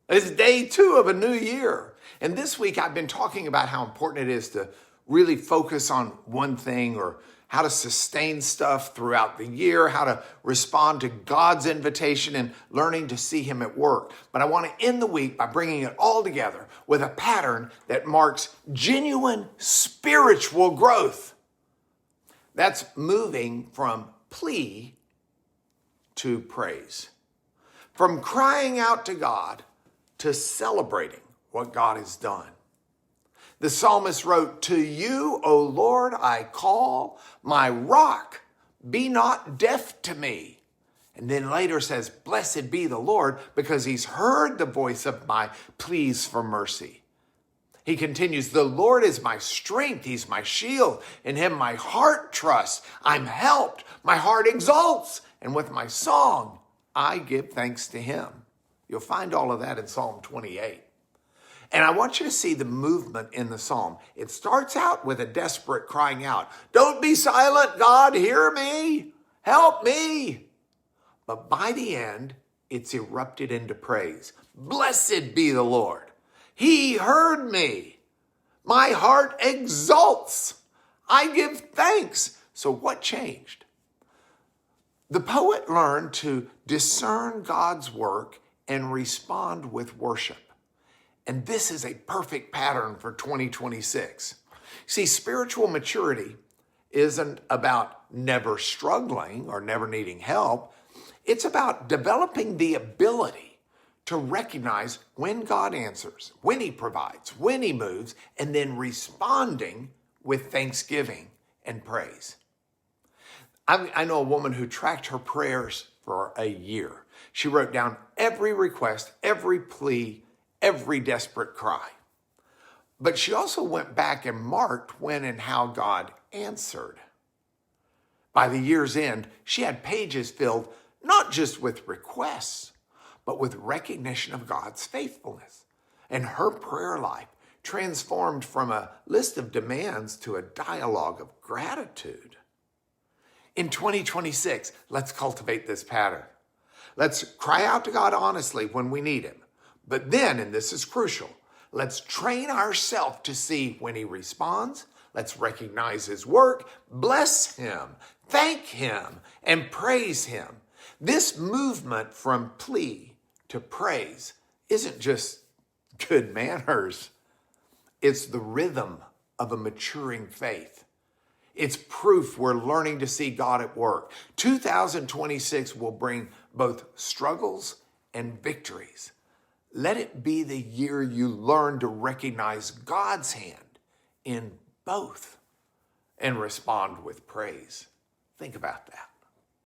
It's day 2 of a new year. And this week I've been talking about how important it is to really focus on one thing, or how to sustain stuff throughout the year, how to respond to God's invitation and learning to see him at work. But I want to end the week by bringing it all together with a pattern that marks genuine spiritual growth. That's moving from plea to praise, from crying out to God to celebrating what God has done. The psalmist wrote, "To you, O Lord, I call, my rock, be not deaf to me." And then later says, "Blessed be the Lord, because he's heard the voice of my pleas for mercy." He continues, "The Lord is my strength. He's my shield. In him my heart trusts. I'm helped. My heart exalts. And with my song, I give thanks to him." You'll find all of that in Psalm 28. And I want you to see the movement in the psalm. It starts out with a desperate crying out. "Don't be silent, God, hear me. Help me." But by the end, it's erupted into praise. "Blessed be the Lord. He heard me. My heart exults. I give thanks." So what changed? The poet learned to discern God's work and respond with worship. And this is a perfect pattern for 2026. See, spiritual maturity isn't about never struggling or never needing help. It's about developing the ability to recognize when God answers, when he provides, when he moves, and then responding with thanksgiving and praise. I know a woman who tracked her prayers for a year. She wrote down every request, every plea, every desperate cry. But she also went back and marked when and how God answered. By the year's end, she had pages filled not just with requests, but with recognition of God's faithfulness. And her prayer life transformed from a list of demands to a dialogue of gratitude. In 2026, let's cultivate this pattern. Let's cry out to God honestly when we need him. But then, and this is crucial, let's train ourselves to see when he responds. Let's recognize his work, bless him, thank him, and praise him. This movement from plea to praise isn't just good manners. It's the rhythm of a maturing faith. It's proof we're learning to see God at work. 2026 will bring both struggles and victories. Let it be the year you learn to recognize God's hand in both and respond with praise. Think about that.